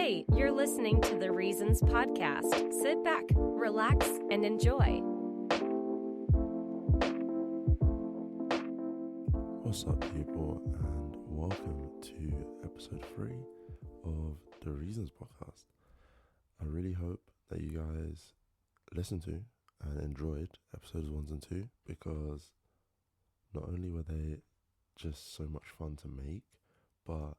Hey, you're listening to the Reasons Podcast. Sit back, relax, and enjoy. What's up, people, and welcome to episode 3 of the Reasons Podcast. I really hope that you guys listened to and enjoyed episodes 1 and 2, because not only were they just so much fun to make, but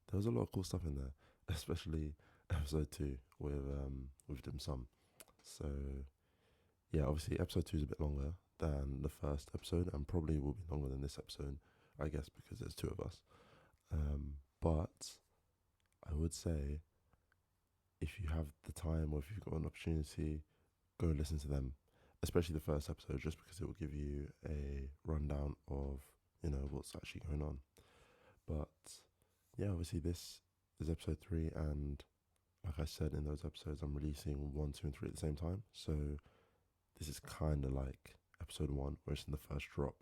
there was a lot of cool stuff in there, especially episode 2 with Dim Sum. So yeah, obviously episode 2 is a bit longer than the first episode, and probably will be longer than this episode, I guess, because there's 2 of us. But I would say, if you have the time or if you've got an opportunity, go listen to them, especially the first episode, just because it will give you a rundown of, what's actually going on. But yeah, obviously this is episode 3, and like I said in those episodes, I'm releasing 1, 2, and 3 at the same time. So this is kind of like episode 1, where it's in the first drop.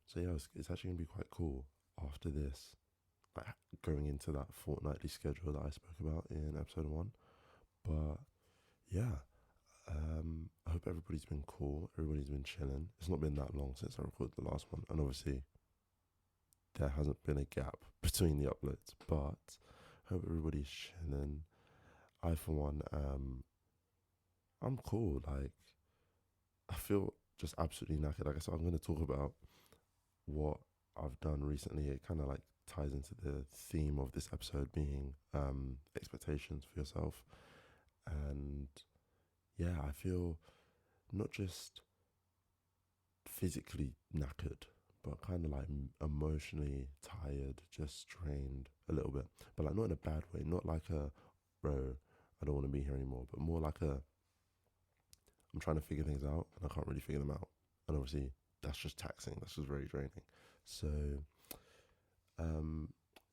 So yeah, it's actually going to be quite cool after this, like going into that fortnightly schedule that I spoke about in episode 1. But yeah, I hope everybody's been cool, everybody's been chilling. It's not been that long since I recorded the last one, and obviously there hasn't been a gap between the uploads, but I hope everybody's chilling. I, for one, I'm cool. Like, I feel just absolutely knackered. Like I said, I'm going to talk about what I've done recently. It kind of like ties into the theme of this episode being expectations for yourself. And yeah, I feel not just physically knackered, but kind of like emotionally tired, just drained a little bit. But like not in a bad way, not like a, bro, I don't want to be here anymore, but more like a, I'm trying to figure things out and I can't really figure them out. And obviously that's just taxing, that's just very draining. So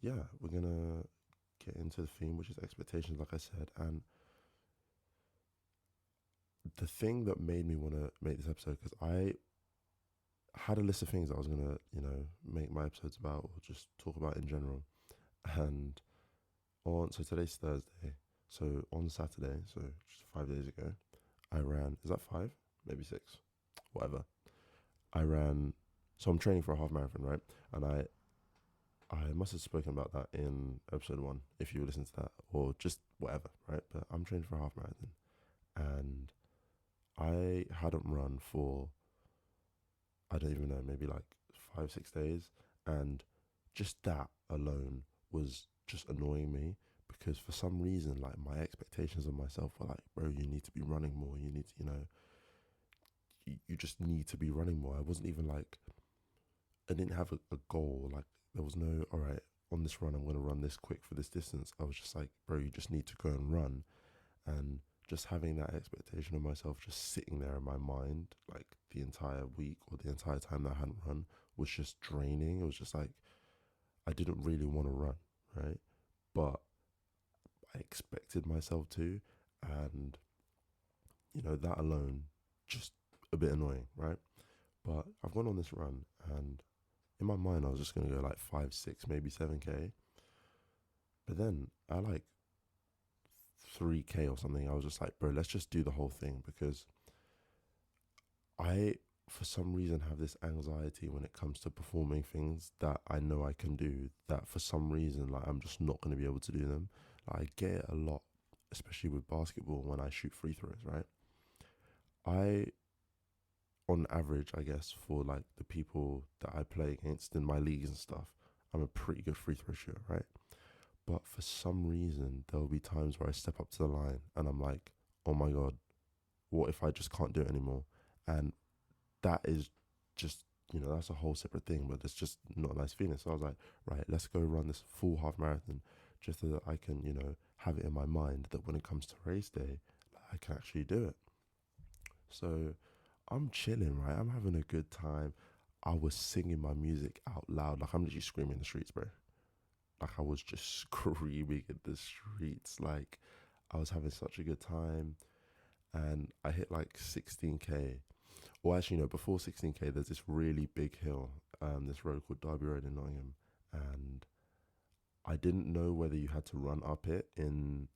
yeah, we're gonna get into the theme, which is expectations, like I said. And the thing that made me want to make this episode, because I had a list of things that I was gonna, make my episodes about, or just talk about in general. And so today's Thursday. So on Saturday, so just 5 days ago, I ran, is that 5? Maybe 6, whatever. So I'm training for a half marathon, right? And I must have spoken about that in episode 1, if you listen to that, or just whatever, right? But I'm training for a half marathon, and I hadn't run for, I don't even know, maybe like 5-6 days. And just that alone was just annoying me, because for some reason, like, my expectations of myself were like, bro, you need to be running more. You need to, you just need to be running more. I wasn't even like, I didn't have a goal. Like, there was no, all right, on this run, I'm going to run this quick for this distance. I was just like, bro, you just need to go and run. And just having that expectation of myself just sitting there in my mind, like the entire week or the entire time that I hadn't run, was just draining. It was just like, I didn't really want to run, right? But I expected myself to. And, that alone, just a bit annoying, right? But I've gone on this run, and in my mind, I was just going to go like 5, 6, maybe 7K. But then I like 3K or something, I was just like, bro, let's just do the whole thing, because I, for some reason, have this anxiety when it comes to performing things that I know I can do, that for some reason, like, I'm just not going to be able to do them. Like, I get it a lot, especially with basketball, when I shoot free throws, right? On average, I guess, for like the people that I play against in my leagues and stuff, I'm a pretty good free throw shooter, right? But for some reason, there'll be times where I step up to the line and I'm like, oh my God, what if I just can't do it anymore? And that is just, that's a whole separate thing, but it's just not a nice feeling. So I was like, right, let's go run this full half marathon, just so that I can, have it in my mind that when it comes to race day, I can actually do it. So I'm chilling, right? I'm having a good time. I was singing my music out loud. Like, I'm literally screaming in the streets, bro. Like, I was just screaming in the streets. Like, I was having such a good time. And I hit like 16K. Or actually, no, before 16K, there's this really big hill, this road called Derby Road in Nottingham. And I didn't know whether you had to run up it in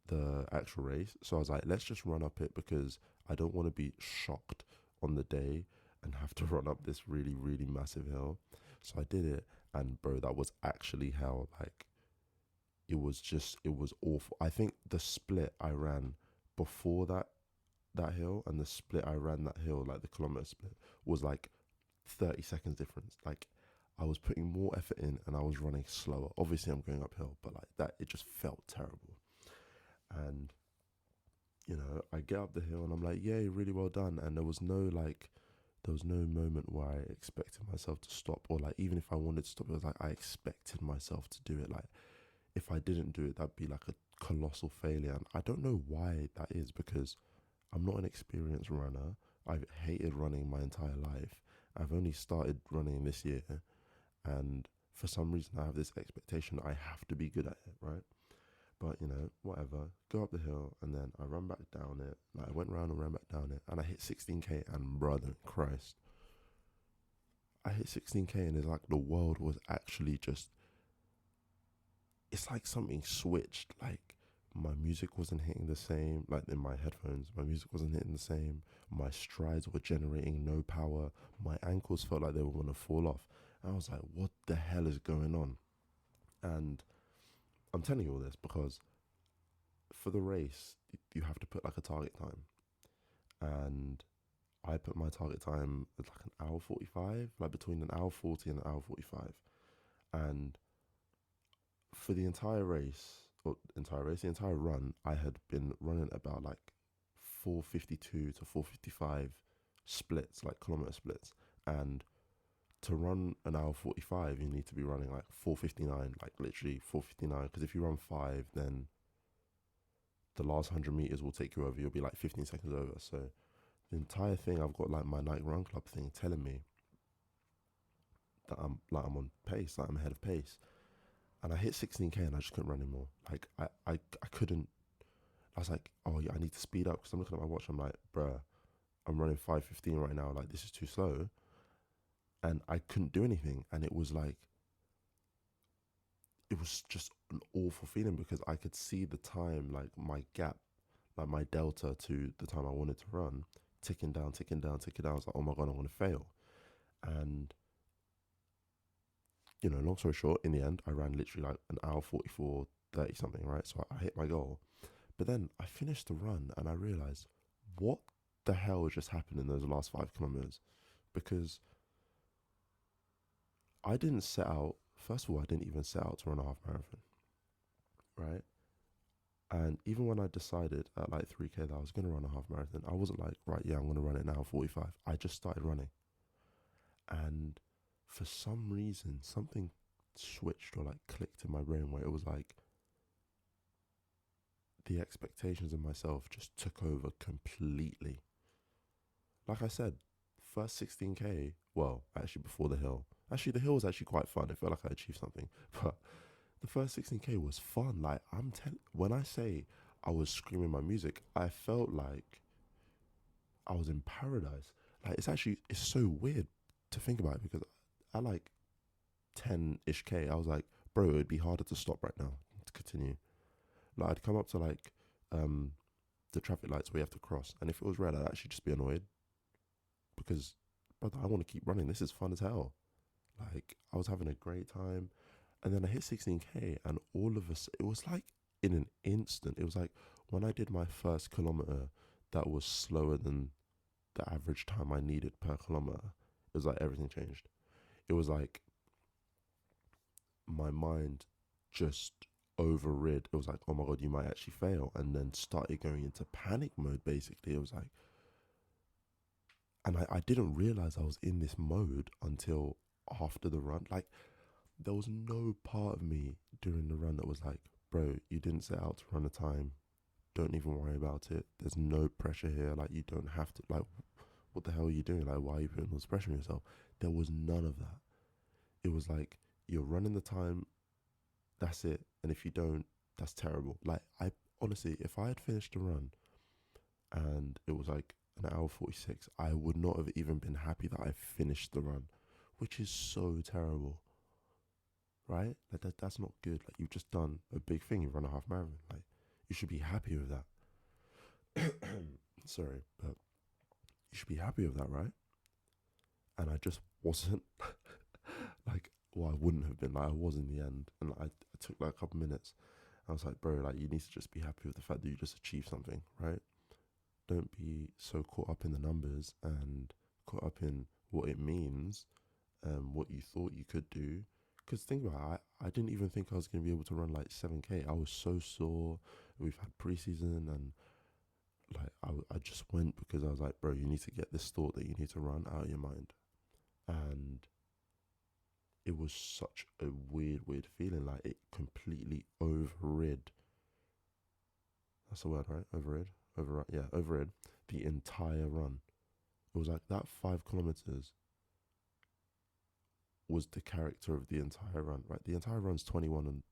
the actual race. So I was like, let's just run up it because I don't want to be shocked on the day and have to run up this really, really massive hill. So I did it, and bro, that was actually hell. Like, it was awful. I think the split I ran before that hill and the split I ran that hill, like the kilometer split, was like 30 seconds difference. Like, I was putting more effort in and I was running slower. Obviously, I'm going uphill, but like that, it just felt terrible. And I get up the hill and I'm like, yay, really well done. And there was no moment where I expected myself to stop, or like even if I wanted to stop, it was like I expected myself to do it. Like, if I didn't do it, that'd be like a colossal failure. And I don't know why that is, because I'm not an experienced runner. I've hated running my entire life. I've only started running this year, and for some reason I have this expectation I have to be good at it, right? But whatever. Go up the hill and then I run back down it. Like, I went round and ran back down it, and I hit 16k, and brother Christ, I hit 16k, and it's like the world was actually just. It's like something switched. Like, my music wasn't hitting the same. Like, in my headphones, my music wasn't hitting the same. My strides were generating no power. My ankles felt like they were gonna fall off. And I was like, what the hell is going on? And I'm telling you all this because for the race, you have to put like a target time. And I put my target time at like an hour 45, like between an hour 40 and an hour 45. And for the entire race, the entire run, I had been running about like 452 to 455 splits, like kilometer splits. And to run an hour 45, you need to be running like 459, like literally 459. Because if you run 5, then the last 100 meters will take you over. You'll be like 15 seconds over. So the entire thing, I've got like my Nike Run Club thing telling me that I'm on pace, like I'm ahead of pace. And I hit 16k and I just couldn't run anymore. Like, I couldn't. I was like, oh yeah, I need to speed up, because I'm looking at my watch. I'm like, bruh, I'm running 5:15 right now. Like, this is too slow. And I couldn't do anything. And it was like, it was just an awful feeling, because I could see the time, like my gap, like my delta to the time I wanted to run, ticking down, ticking down, ticking down. I was like, oh my God, I'm going to fail. And, long story short, in the end, I ran literally like an hour 44, 30 something, right? So I hit my goal. But then I finished the run and I realized, what the hell just happened in those last 5 kilometers? Because I didn't set out, first of all, I didn't even set out to run a half marathon, right? And even when I decided at like 3k that I was going to run a half marathon, I wasn't like, right, yeah, I'm going to run it now 45. I just started running. And for some reason, something switched or like clicked in my brain, where it was like the expectations of myself just took over completely. Like I said, first 16k, well, actually before the hill. Actually, the hill was actually quite fun. It felt like I achieved something. But the first 16k was fun. Like, when I say I was screaming my music, I felt like I was in paradise. Like, it's so weird to think about it, because at like 10-ish K, I was like, bro, it'd be harder to stop right now to continue. Like, I'd come up to like the traffic lights where you have to cross, and if it was red, I'd actually just be annoyed, because, brother, I want to keep running. This is fun as hell. Like, I was having a great time. And then I hit 16k, and all of us, it was like in an instant. It was like when I did my first kilometer, that was slower than the average time I needed per kilometer. It was like everything changed. It was like my mind just overrid. It was like, oh my God, you might actually fail. And then started going into panic mode, basically. It was like, and I didn't realize I was in this mode until after the run. Like, there was no part of me during the run that was like, bro, you didn't set out to run a time. Don't even worry about it. There's no pressure here. Like, you don't have to, like, what the hell are you doing? Like, why are you putting all this pressure on yourself? There was none of that. It was like, you're running the time, that's it. And if you don't, that's terrible. Like, I honestly, if I had finished the run and it was like an hour 46, I would not have even been happy that I finished the run, which is so terrible. right? Like that's not good. Like you've just done a big thing. You've run a half marathon. Like you should be happy with that. Sorry, but you should be happy with that, right? And I just wasn't. Like, well, I wouldn't have been. Like I was in the end, and I took like a couple minutes. I was like, bro, like you need to just be happy with the fact that you just achieved something, right? Don't be so caught up in the numbers and caught up in what it means, what you thought you could do. Because think about it, I didn't even think I was going to be able to run like 7K. I was so sore. We've had preseason, and like I just went because I was like, bro, you need to get this thought that you need to run out of your mind. And it was such a weird feeling. Like it completely overrid. That's the word, right? Overrid the entire run. It was like that 5 kilometers was the character of the entire run, right? The entire run's 21.1K.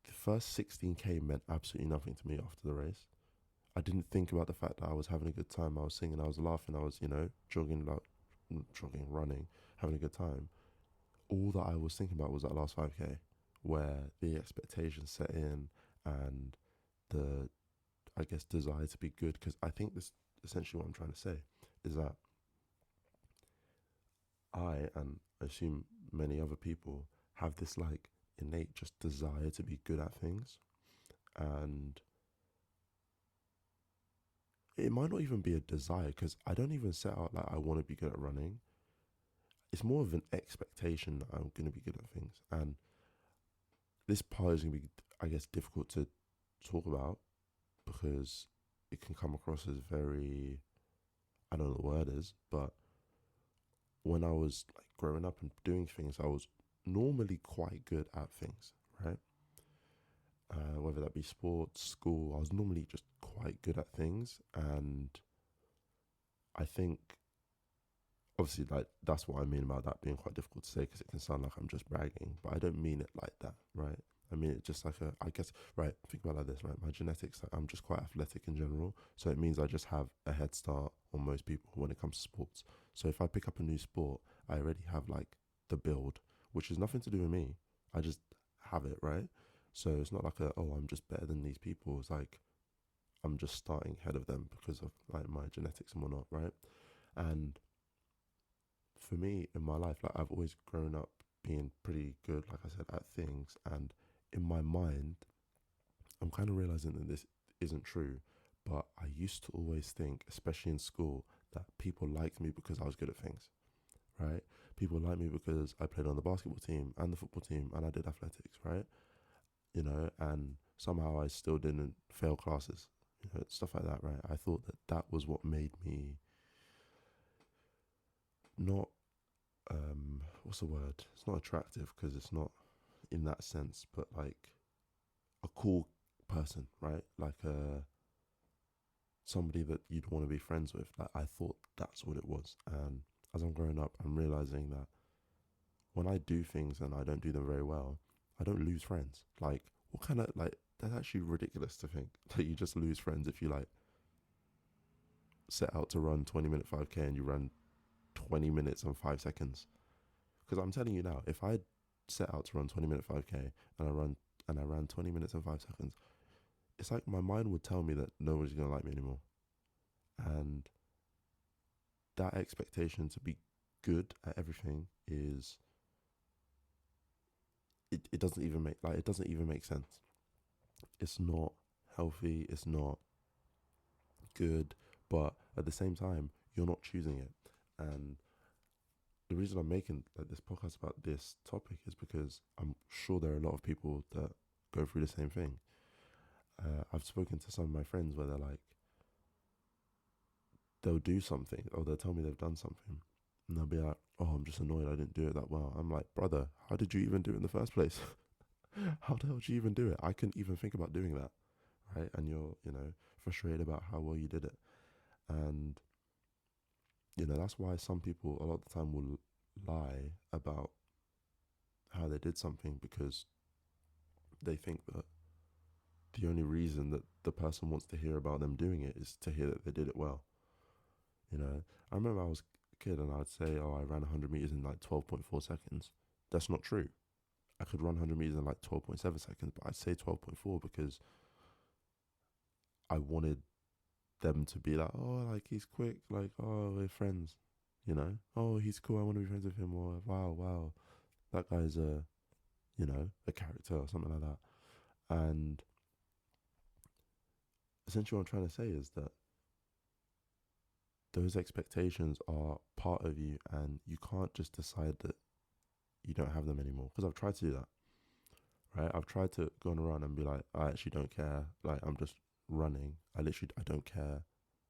The first 16K meant absolutely nothing to me after the race. I didn't think about the fact that I was having a good time. I was singing, I was laughing, I was, running, having a good time. All that I was thinking about was that last 5K, where the expectations set in and the, I guess, desire to be good. Because I think this essentially what I'm trying to say is that I, and I assume many other people, have this like innate just desire to be good at things. And it might not even be a desire because I don't even set out like I want to be good at running. It's more of an expectation that I'm going to be good at things. And this part is going to be, I guess, difficult to talk about because it can come across as very, I don't know what the word is, but when I was like growing up and doing things, I was normally quite good at things, right? Whether that be sports, school, I was normally just quite good at things. And I think, obviously, like that's what I mean about that being quite difficult to say because it can sound like I'm just bragging, but I don't mean it like that, right? I mean it just like I guess, right, think about it like this, right? My genetics, like, I'm just quite athletic in general. So it means I just have a head start on most people when it comes to sports. So if I pick up a new sport, I already have like the build, which is nothing to do with me. I just have it, right? So it's not like I'm just better than these people. It's like I'm just starting ahead of them because of like my genetics and whatnot, right? And for me in my life, like I've always grown up being pretty good, like I said, at things. And in my mind, I'm kind of realizing that this isn't true. But I used to always think, especially in school, that people liked me because I was good at things, right? People liked me because I played on the basketball team and the football team and I did athletics, right? And somehow I still didn't fail classes, stuff like that, right? I thought that that was what made me not, what's the word? It's not attractive because it's not in that sense, but like a cool person, right? Like somebody that you'd want to be friends with. Like I thought that's what it was. And as I'm growing up, I'm realizing that when I do things and I don't do them very well, I don't lose friends. Like what kind of like that's actually ridiculous to think that you just lose friends if you like set out to run 20-minute 5K and you run 20 minutes and 5 seconds. Because I'm telling you now, if I set out to run 20-minute 5K and I ran 20 minutes and 5 seconds, it's like my mind would tell me that nobody's gonna like me anymore. And that expectation to be good at everything is it doesn't even make sense. It's not healthy, it's not good, but at the same time, you're not choosing it. And the reason I'm making like this podcast about this topic is because I'm sure there are a lot of people that go through the same thing. I've spoken to some of my friends where they're like, they'll do something or they'll tell me they've done something and they'll be like, oh, I'm just annoyed I didn't do it that well. I'm like, brother, how did you even do it in the first place? How the hell did you even do it? I couldn't even think about doing that, right? And you're, frustrated about how well you did it. And, that's why some people a lot of the time will lie about how they did something because they think that the only reason that the person wants to hear about them doing it is to hear that they did it well. I remember I was kid and I'd say, oh, I ran 100 meters in like 12.4 seconds. That's not true. I could run 100 meters in like 12.7 seconds, but I'd say 12.4 because I wanted them to be like, oh, like he's quick, like, oh, we're friends, you know? Oh, he's cool, I want to be friends with him, or wow, that guy's a character or something like that. And essentially what I'm trying to say is that those expectations are part of you and you can't just decide that you don't have them anymore. Because I've tried to do that, right? I've tried to go on a run and be like, I actually don't care. Like, I'm just running. I don't care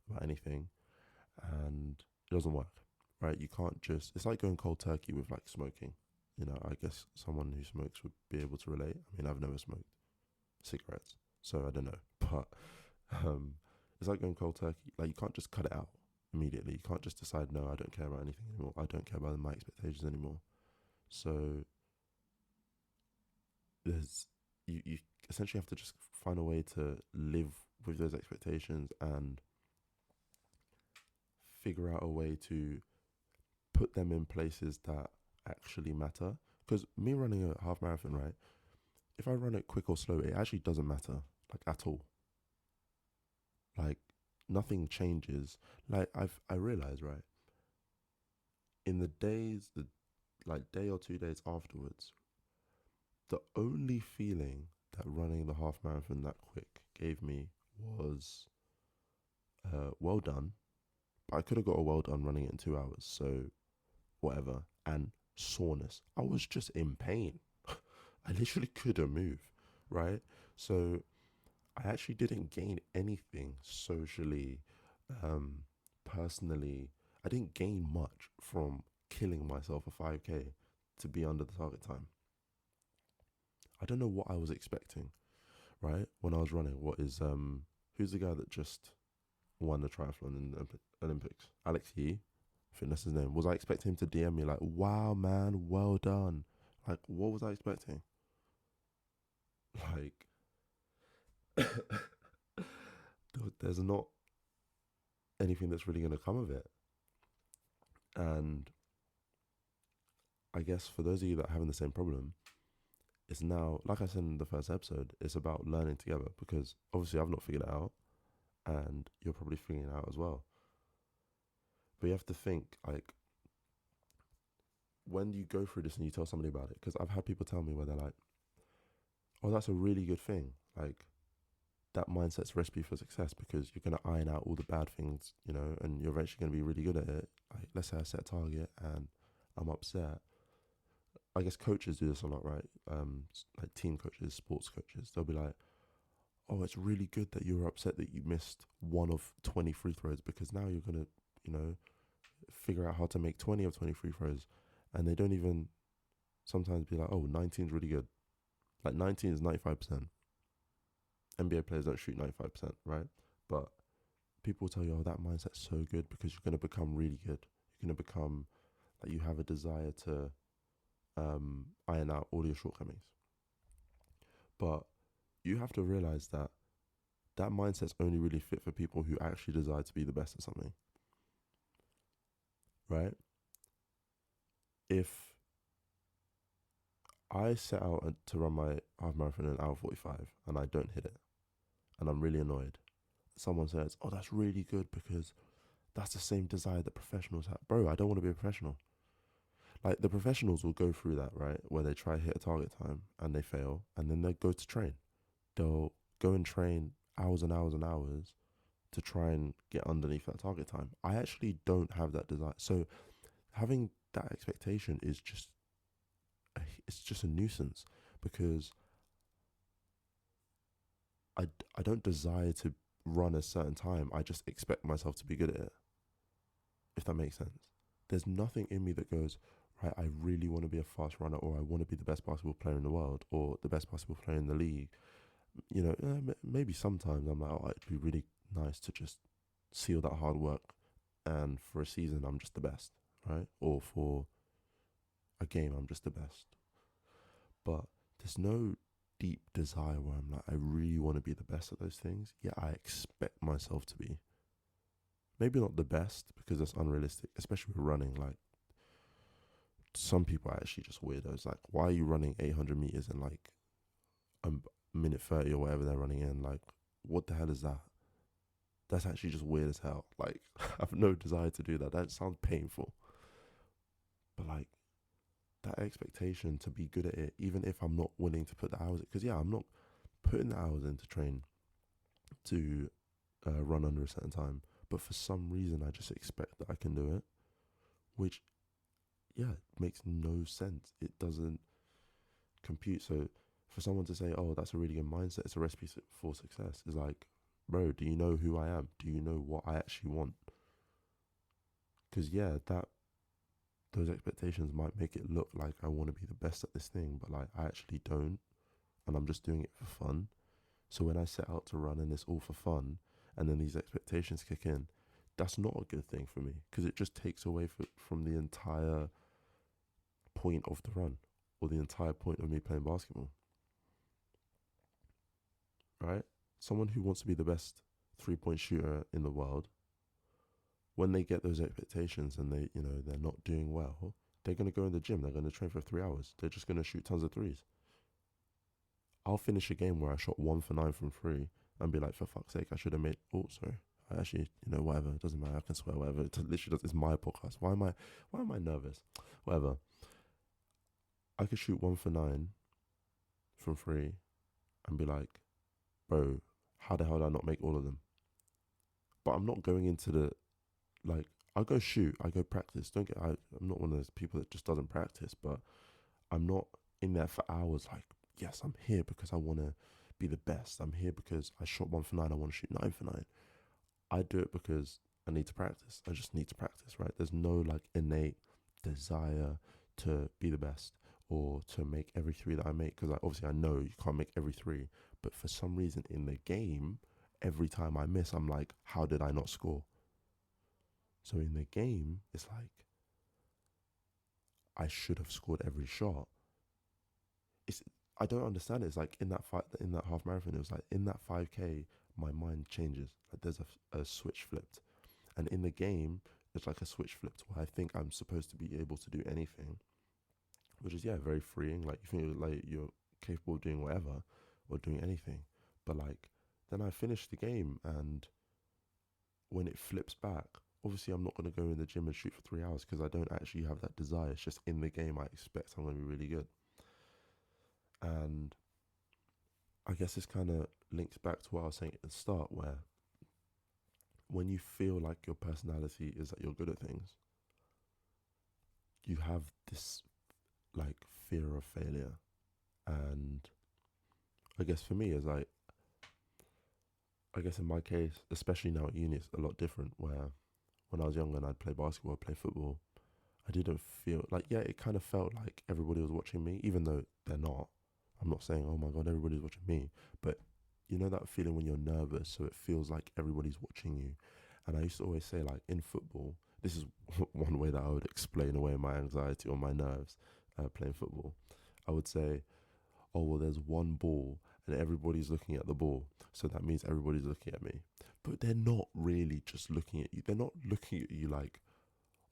about anything. And it doesn't work, right? You can't just, it's like going cold turkey with like smoking. You know, I guess someone who smokes would be able to relate. I mean, I've never smoked cigarettes, so I don't know. But it's like going cold turkey. Like, you can't just cut it out immediately. You can't just decide, no, I don't care about anything anymore. I don't care about my expectations anymore. So you essentially have to just find a way to live with those expectations and figure out a way to put them in places that actually matter. Because me running a half marathon, right? If I run it quick or slow, it actually doesn't matter, like, at all. Like, nothing changes. Like, I realize, right, in the days, day or 2 days afterwards, the only feeling that running the half marathon that quick gave me was well done. But I could have got a well done running it in 2 hours, so whatever. And soreness. I was just in pain. I literally couldn't move, right? So I actually didn't gain anything socially, personally. I didn't gain much from killing myself a 5K to be under the target time. I don't know what I was expecting, right? When I was running, who's the guy that just won the triathlon in the Olympics? Alex Yee, I think that's his name. Was I expecting him to DM me like, wow, man, well done? Like, what was I expecting? Like, there's not anything that's really going to come of it. And I guess for those of you that are having the same problem, it's now, like I said in the first episode, it's about learning together, because obviously I've not figured it out and you're probably figuring it out as well. But you have to think, like, when you go through this and you tell somebody about it, because I've had people tell me where they're like, oh, that's a really good thing. Like, that mindset's recipe for success, because you're going to iron out all the bad things, you know, and you're eventually going to be really good at it. Like, let's say I set a target and I'm upset. I guess coaches do this a lot, right? Like team coaches, sports coaches, they'll be like, oh, it's really good that you were upset that you missed one of 20 free throws, because now you're going to, you know, figure out how to make 20 of 20 free throws. And they don't even sometimes be like, oh, 19 is really good. Like, 19 is 95%. NBA players don't shoot 95%, right? But people will tell you, oh, that mindset's so good because you're going to become really good. You're going to become, like, you have a desire to iron out all your shortcomings. But you have to realize that that mindset's only really fit for people who actually desire to be the best at something, right? If I set out to run my half marathon in an hour 45 and I don't hit it, and I'm really annoyed, someone says, oh, that's really good because that's the same desire that professionals have. Bro, I don't want to be a professional. Like, the professionals will go through that, right? Where they try to hit a target time and they fail, and then they go to train. They'll go and train hours and hours and hours to try and get underneath that target time. I actually don't have that desire. So having that expectation is it's just a nuisance, because I don't desire to run a certain time. I just expect myself to be good at it, if that makes sense. There's nothing in me that goes, right, I really want to be a fast runner, or I want to be the best basketball player in the world, or the best basketball player in the league. You know, maybe sometimes I'm like, oh, it'd be really nice to just see all that hard work, and for a season I'm just the best, right? Or for a game I'm just the best. But there's no deep desire where I'm like, I really want to be the best at those things, yet I expect myself to be. maybe not the best because that's unrealistic, especially with running. Like, some people are actually just weirdos. Like, why are you running 800 meters in like a minute 30 or whatever they're running in? Like, what the hell is that? That's actually just weird as hell. Like, I have no desire to do that. That sounds painful. But like, that expectation to be good at it, even if I'm not willing to put the hours, because I'm not putting the hours in to train to run under a certain time, but for some reason I just expect that I can do it, which makes no sense. It doesn't compute. So for someone to say, oh, that's a really good mindset, it's a recipe for success, is like, bro, do you know who I am? Do you know what I actually want? Because those expectations might make it look like I want to be the best at this thing, but like, I actually don't, and I'm just doing it for fun. So when I set out to run and it's all for fun, and then these expectations kick in, that's not a good thing for me, because it just takes away from the entire point of the run, or the entire point of me playing basketball. Right? Someone who wants to be the best 3-point shooter in the world, when they get those expectations and they're not doing well, they're going to go in the gym, they're going to train for 3 hours, they're just going to shoot tons of threes. I'll finish a game where I shot 1 for 9 from 3 and be like, for fuck's sake, I should have made. Oh, sorry. I actually, whatever. It doesn't matter. I can swear whatever. It literally does. It's my podcast. Why am I nervous? Whatever. I could shoot 1 for 9 from 3 and be like, bro, how the hell did I not make all of them? But I'm not going into the, like, I go shoot, I go practice. I'm not one of those people that just doesn't practice, but I'm not in there for hours like, yes, I'm here because I want to be the best. I'm here because I shot 1 for 9, I want to shoot 9 for 9. I do it because I need to practice. I just need to practice, right? There's no like innate desire to be the best or to make every 3 that I make, because obviously I know you can't make every 3, but for some reason in the game, every time I miss, I'm like, how did I not score? So in the game, it's like, I should have scored every shot. I don't understand it. It's like in that half marathon, it was like in that 5K, my mind changes. Like there's a switch flipped. And in the game, it's like a switch flipped where I think I'm supposed to be able to do anything, which is, very freeing. Like, you think like you're capable of doing whatever or doing anything. But like, then I finish the game, and when it flips back, obviously I'm not going to go in the gym and shoot for 3 hours because I don't actually have that desire. It's just in the game, I expect I'm going to be really good. And I guess this kind of links back to what I was saying at the start, where when you feel like your personality is that you're good at things, you have this like fear of failure. And I guess for me, is like, I guess in my case, especially now at uni, it's a lot different, where when I was younger and I'd play basketball, play football, I didn't feel like, it kind of felt like everybody was watching me, even though they're not. I'm not saying, oh my God, everybody's watching me, but you know that feeling when you're nervous, so it feels like everybody's watching you. And I used to always say, like, in football, this is one way that I would explain away my anxiety or my nerves playing football. I would say, oh, well, there's one ball and everybody's looking at the ball, so that means everybody's looking at me. But they're not really just looking at you. They're not looking at you like,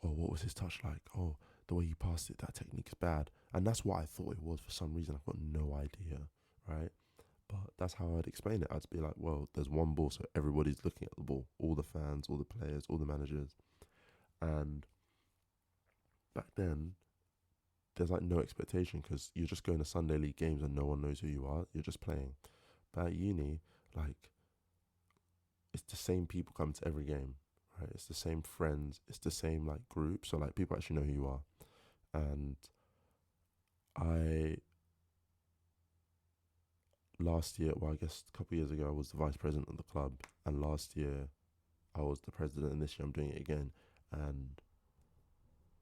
oh, what was his touch like? Oh, the way he passed it, that technique is bad. And that's what I thought it was for some reason. I've got no idea, right? But that's how I'd explain it. I'd be like, well, there's one ball, so everybody's looking at the ball. All the fans, all the players, all the managers. And back then, there's like no expectation because you're just going to Sunday league games and no one knows who you are. You're just playing. But at uni, like, it's the same people coming to every game, right? It's the same friends. It's the same like group. So like people actually know who you are. And last year, well, I guess a couple of years ago, I was the vice president of the club. And last year, I was the president. And this year, I'm doing it again. And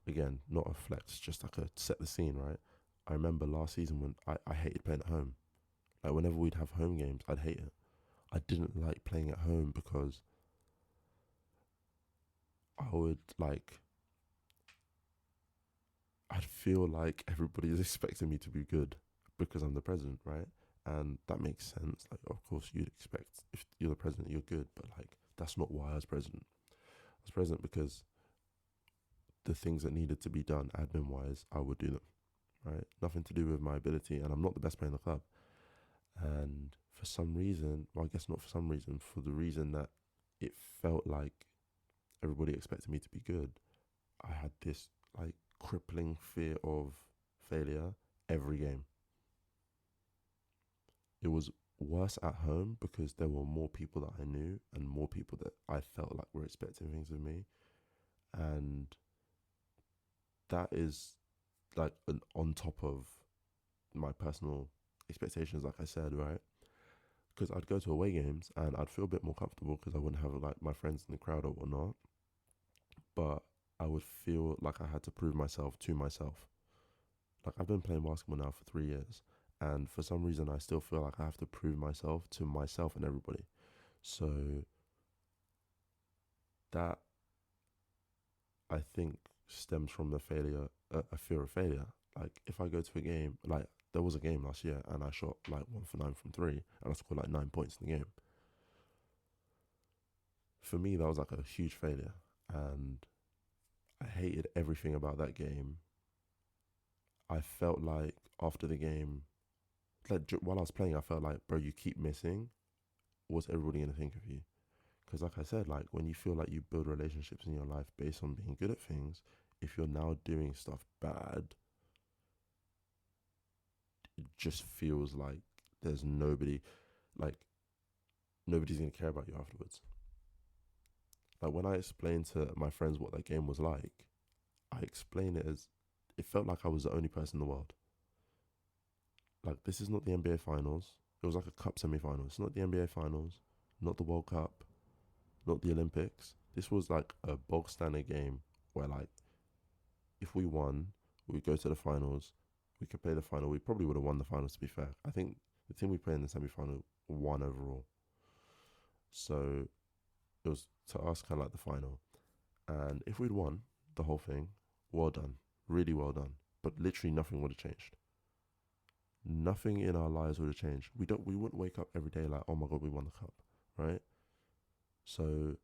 again, not a flex, just like a set the scene, right? I remember last season when I hated playing at home. Like whenever we'd have home games, I'd hate it. I didn't like playing at home because I'd feel like everybody's expecting me to be good because I'm the president, right? And that makes sense. Like, of course, you'd expect if you're the president, you're good, but like, that's not why I was president. was present because the things that needed to be done admin wise, I would do them, right? Nothing to do with my ability, and I'm not the best player in the club. And for some reason, well, I guess not for some reason, for the reason that it felt like everybody expected me to be good, I had this like crippling fear of failure every game. It was worse at home because there were more people that I knew and more people that I felt like were expecting things of me. And that is like on top of my personal expectations, like I said, right? Because I'd go to away games and I'd feel a bit more comfortable because I wouldn't have like my friends in the crowd or whatnot. But I would feel like I had to prove myself to myself. Like I've been playing basketball now for 3 years, and for some reason I still feel like I have to prove myself to myself and everybody. So that, I think, stems from the failure, a fear of failure. Like if I go to a game, like there was a game last year and I shot like 1 for 9 from three and I scored like 9 points in the game. For me, that was like a huge failure, and I hated everything about that game. I felt like after the game, like while I was playing, I felt like, bro, you keep missing. What's everybody gonna think of you? Because like I said, like when you feel like you build relationships in your life based on being good at things, if you're now doing stuff bad, it just feels like there's nobody, like nobody's gonna care about you afterwards. Like when I explained to my friends what that game was like, I explained it as it felt like I was the only person in the world. Like this is not the NBA finals. It was like a cup semi-final. It's not the NBA finals, not the World Cup, not the Olympics. This was like a bog standard game where like if we won, we'd go to the finals. We could play the final. We probably would have won the finals, to be fair. I think the team we played in the semi-final won overall. So it was to us kind of like the final. And if we'd won the whole thing, well done. Really well done. But literally nothing would have changed. Nothing in our lives would have changed. We wouldn't wake up every day like, oh my God, we won the cup, right? So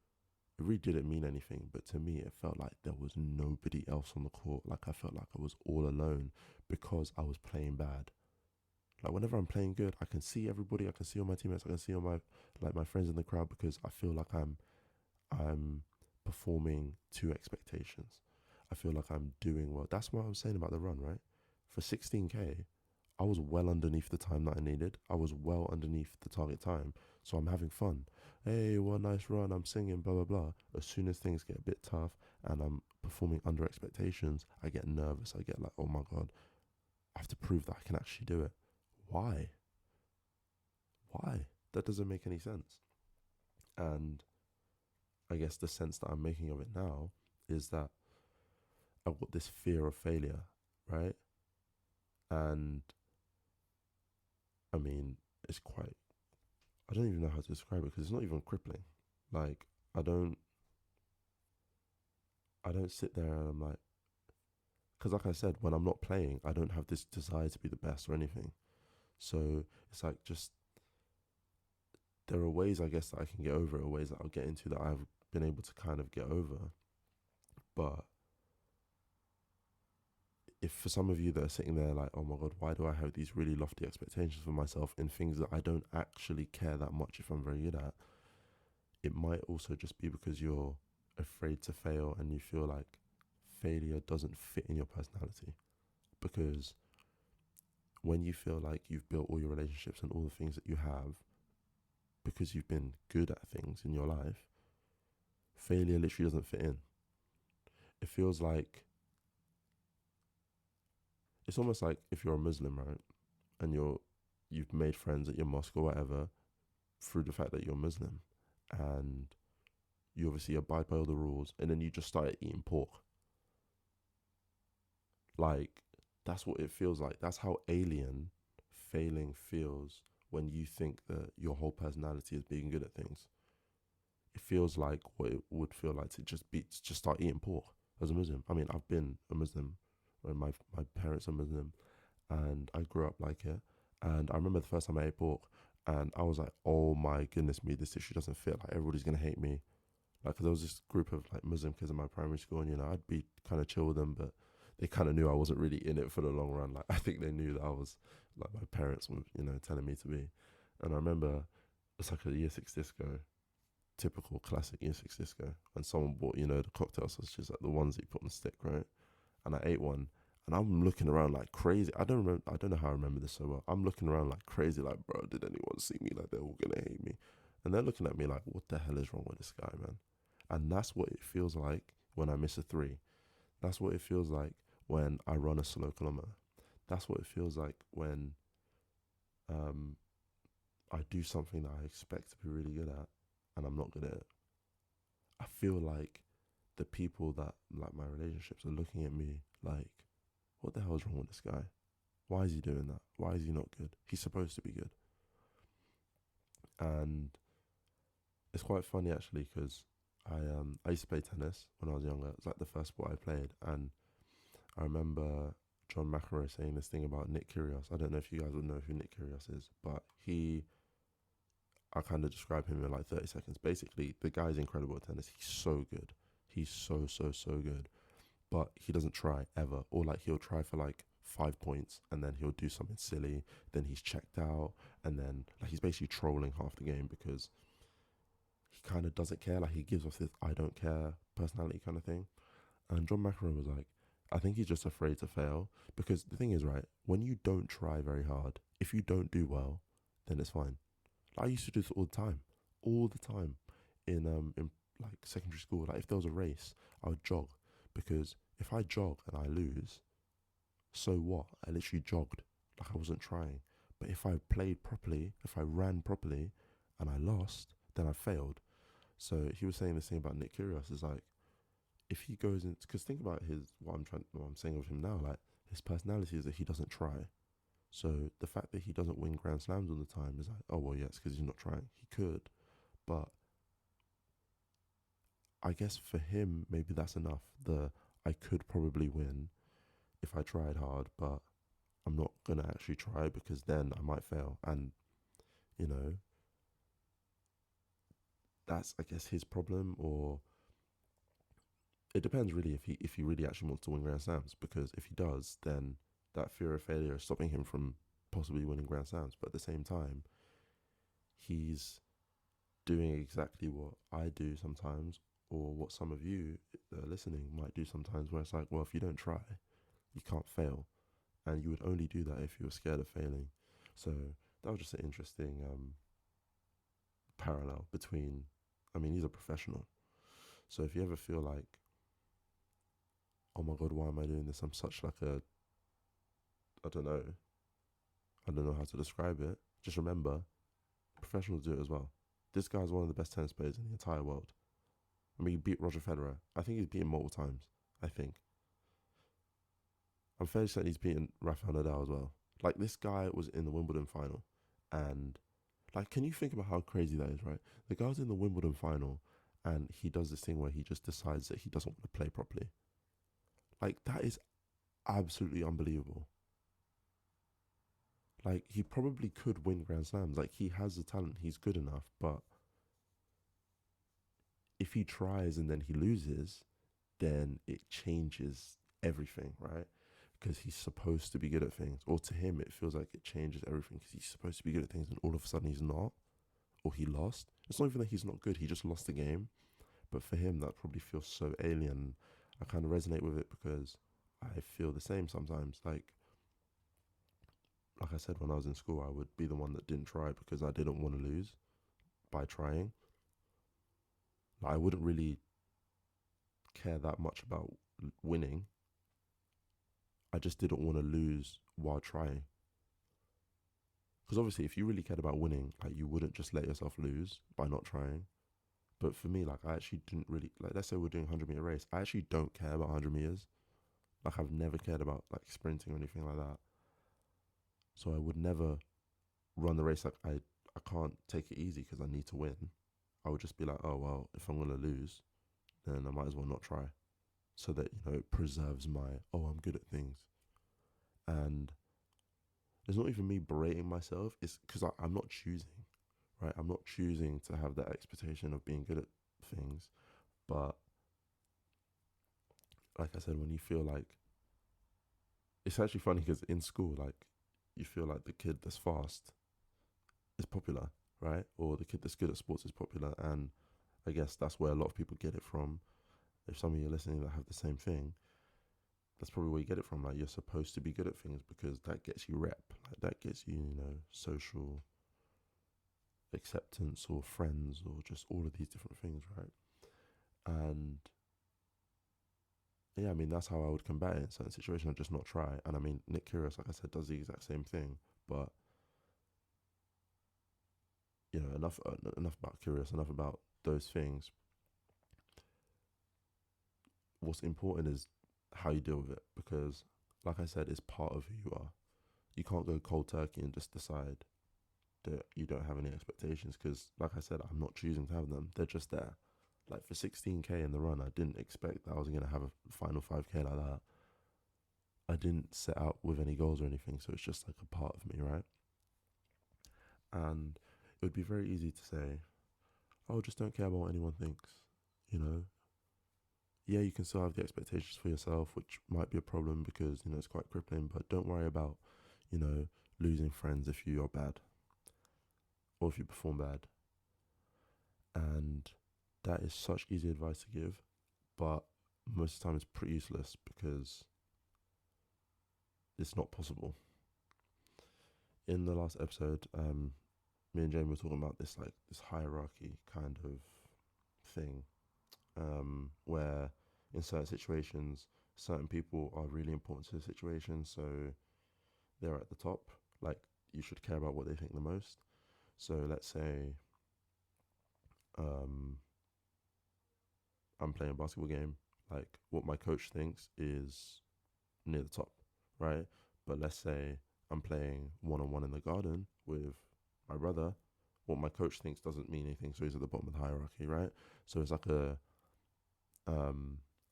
it really didn't mean anything, but to me, it felt like there was nobody else on the court. Like I felt like I was all alone because I was playing bad. Like whenever I'm playing good, I can see everybody. I can see all my teammates. I can see all my friends in the crowd because I feel like I'm performing to expectations. I feel like I'm doing well. That's what I was saying about the run, right? For 16K, I was well underneath the time that I needed. I was well underneath the target time. So I'm having fun. Hey, what a nice run. I'm singing, blah, blah, blah. As soon as things get a bit tough and I'm performing under expectations, I get nervous. I get like, oh my God, I have to prove that I can actually do it. Why? Why? That doesn't make any sense. And I guess the sense that I'm making of it now is that I've got this fear of failure, right? And I mean, it's quite, I don't even know how to describe it because it's not even crippling. Like, I don't sit there and I'm like, because like I said, when I'm not playing, I don't have this desire to be the best or anything. So it's like just, there are ways I guess that I can get over it, or ways that I'll get into that I've been able to kind of get over. But if for some of you that are sitting there like, oh my God, why do I have these really lofty expectations for myself in things that I don't actually care that much if I'm very good at, it might also just be because you're afraid to fail and you feel like failure doesn't fit in your personality. Because when you feel like you've built all your relationships and all the things that you have because you've been good at things in your life, failure literally doesn't fit in. It feels like, it's almost like if you're a Muslim, right? And you've made friends at your mosque or whatever through the fact that you're Muslim, and you obviously abide by all the rules, and then you just started eating pork. Like, that's what it feels like. That's how alien failing feels when you think that your whole personality is being good at things. It feels like what it would feel like to just start eating pork as a Muslim. I mean, I've been a Muslim, and my parents are Muslim, and I grew up like it. And I remember the first time I ate pork, and I was like, oh my goodness me, this issue doesn't fit. Like everybody's gonna hate me. Like, 'cause there was this group of like Muslim kids in my primary school, and I'd be kind of chill with them, but they kind of knew I wasn't really in it for the long run. Like, I think they knew that I was like my parents were, telling me to be. And I remember it's like a year six disco, typical classic year six disco, and someone bought the cocktail sausages, like the ones that you put on the stick, right? And I ate one, and I'm looking around like crazy. I don't know how I remember this so well. I'm looking around like crazy, like, bro, did anyone see me? Like, they're all gonna hate me. And they're looking at me like, what the hell is wrong with this guy, man? And that's what it feels like when I miss a three. That's what it feels like when I run a slow kilometer. That's what it feels like when I do something that I expect to be really good at and I'm not good at it. I feel like the people that like my relationships are looking at me like, what the hell is wrong with this guy? Why is he doing that? Why is he not good? He's supposed to be good. And it's quite funny actually, because I used to play tennis when I was younger. It's like the first sport I played, and I remember John McEnroe saying this thing about Nick Kyrgios. I don't know if you guys would know who Nick Kyrgios is, but I kind of describe him in like 30 seconds. Basically, the guy's incredible at tennis. He's so good. He's so good. But he doesn't try ever. Or like he'll try for like 5 points and then he'll do something silly. Then he's checked out, and then like he's basically trolling half the game because he kind of doesn't care. Like, he gives off this I don't care personality kind of thing. And John McEnroe was like, I think he's just afraid to fail, because the thing is, right, when you don't try very hard, if you don't do well, then it's fine. I used to do this all the time in like secondary school. Like, if there was a race, I would jog, because if I jog and I lose, so what? I literally jogged, like I wasn't trying. But if I played properly, if I ran properly, and I lost, then I failed. So he was saying this thing about Nick Kyrgios is like, if he goes in, because think about what I'm saying of him now, like his personality is that he doesn't try. So the fact that he doesn't win Grand Slams all the time is like, oh well, yeah, it's because he's not trying. He could, but I guess for him, maybe that's enough. I could probably win if I tried hard, but I'm not gonna actually try because then I might fail, and you know, that's, I guess, his problem. Or it depends really if he really actually wants to win Grand Slams, because if he does, then that fear of failure is stopping him from possibly winning Grand Slams. But at the same time, he's doing exactly what I do sometimes, or what some of you listening might do sometimes, where it's like, well, if you don't try, you can't fail, and you would only do that if you were scared of failing. So that was just an interesting parallel between. I mean, he's a professional, so if you ever feel like, oh my god, why am I doing this? I'm such like a, I don't know, how to describe it. Just remember, professionals do it as well. This guy's one of the best tennis players in the entire world. I mean, he beat Roger Federer. I think he's beaten multiple times. I think. I'm fairly certain he's beaten Rafael Nadal as well. Like, this guy was in the Wimbledon final, and like, can you think about how crazy that is, right? The guy's in the Wimbledon final, and he does this thing where he just decides that he doesn't want to play properly. Like, that is absolutely unbelievable. Like, he probably could win Grand Slams. Like, he has the talent. He's good enough. But if he tries and then he loses, then it changes everything, right? Because he's supposed to be good at things. Or to him, it feels like it changes everything because he's supposed to be good at things, and all of a sudden he's not. Or he lost. It's not even that he's not good. He just lost the game. But for him, that probably feels so alien. I kind of resonate with it because I feel the same sometimes. Like I said, when I was in school, I would be the one that didn't try because I didn't want to lose by trying. Like, I wouldn't really care that much about winning. I just didn't want to lose while trying. Because obviously, if you really cared about winning, like, you wouldn't just let yourself lose by not trying. But for me, like, I actually didn't really, like, let's say we're doing a 100-meter race. I actually don't care about 100 meters. Like, I've never cared about like sprinting or anything like that. So I would never run the race like I can't take it easy because I need to win. I would just be like, oh well, if I'm gonna lose, then I might as well not try, so that it preserves my, oh, I'm good at things. And it's not even me berating myself. It's because I'm not choosing, right? I'm not choosing to have that expectation of being good at things. But like I said, when you feel like, it's actually funny because in school, like, you feel like the kid that's fast is popular, right? Or the kid that's good at sports is popular. And I guess that's where a lot of people get it from. If some of you are listening that have the same thing, that's probably where you get it from. Like, you're supposed to be good at things because that gets you rep. Like, that gets you, social acceptance or friends or just all of these different things, right? And yeah, I mean, that's how I would combat it in certain situations. I'd just not try. And I mean, Nick Kyrgios, like I said, does the exact same thing. But enough about Kyrgios, enough about those things. What's important is how you deal with it, because, like I said, it's part of who you are. You can't go cold turkey and just decide that you don't have any expectations, because, like I said, I'm not choosing to have them. They're just there. Like, for 16K in the run, I didn't expect that I was going to have a final 5K like that. I didn't set out with any goals or anything, so it's just like a part of me, right? And it would be very easy to say, oh, just don't care about what anyone thinks, you know? Yeah, you can still have the expectations for yourself, which might be a problem because, it's quite crippling, but don't worry about, losing friends if you are bad or if you perform bad. And that is such easy advice to give, but most of the time it's pretty useless because it's not possible. In the last episode, me and Jamie were talking about this hierarchy kind of thing, where in certain situations, certain people are really important to the situation, so they're at the top. Like, you should care about what they think the most. So let's say I'm playing a basketball game, like, what my coach thinks is near the top, right? But let's say I'm playing one-on-one in the garden with my brother. What my coach thinks doesn't mean anything, so he's at the bottom of the hierarchy, right? So it's like a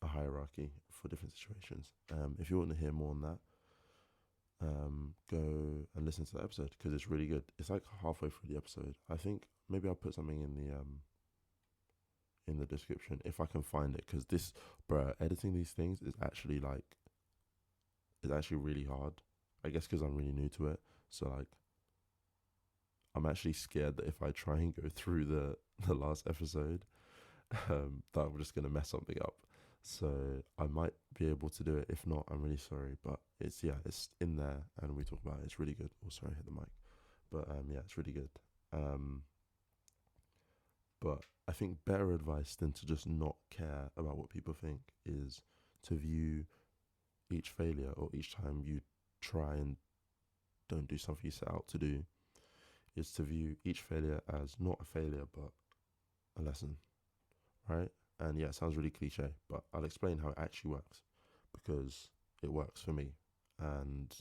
hierarchy for different situations. If you want to hear more on that, go and listen to that episode because it's really good. It's like halfway through the episode. I think maybe I'll put something in the description if I can find it, because editing these things is actually really hard. I guess because I'm really new to it. So like, I'm actually scared that if I try and go through the last episode, that I'm just gonna mess something up. So I might be able to do it. If not, I'm really sorry. But it's in there, and we talk about it. It's really good. Oh, sorry, I hit the mic. But it's really good. But I think better advice than to just not care about what people think is to view each failure or each time you try and don't do something you set out to do, is to view each failure as not a failure but a lesson, right? And yeah, it sounds really cliche, but I'll explain how it actually works because it works for me. And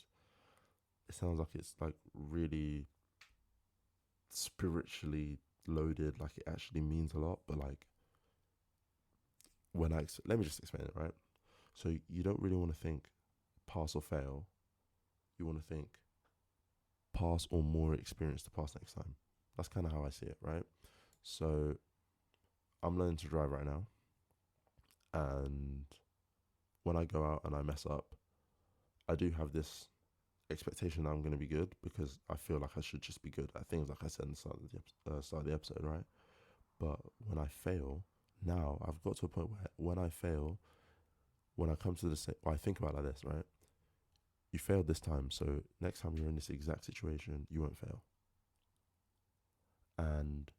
it sounds like it's like really spiritually loaded, like it actually means a lot, but like let me just explain it, right? So you don't really want to think pass or fail. You want to think pass or more experience to pass next time. That's kind of how I see it, right? So I'm learning to drive right now, and when I go out and I mess up, I do have this expectation that I'm going to be good because I feel like I should just be good at things, like I said in the start of the episode, right? But when I fail, now I've got to a point where when I fail, when I come to I think about it like this, right? You failed this time, so next time you're in this exact situation, you won't fail. And